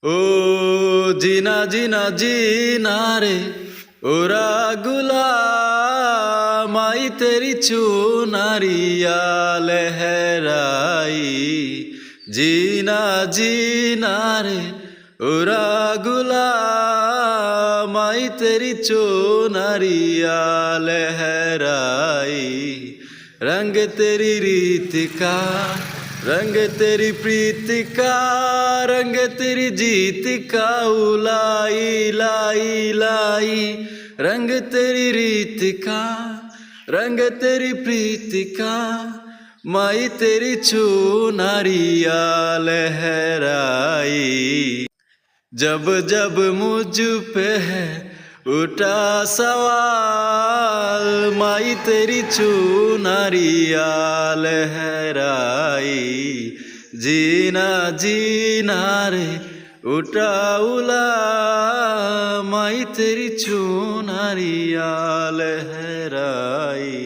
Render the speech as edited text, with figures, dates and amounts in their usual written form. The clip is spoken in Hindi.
ओ जीना जीना जीना रे ओरा गुलाम आई तेरी चुनरिया लहराई। जीना जीना रे ओरा गुलाम आई तेरी चुनरिया लहराई। रंग तेरी रीत का रंग तेरी प्रीति का रंग तेरी जीत का उलाई लाई लाई। रंग तेरी रीत का रंग तेरी प्रीति का माई तेरी चुनरिया लहराई। जब जब मुझ पे है उठा सवाल माई तेरी चुनरिया लहराई। जीना जीना रे उठा उला माई तेरी चुनरिया लहराई।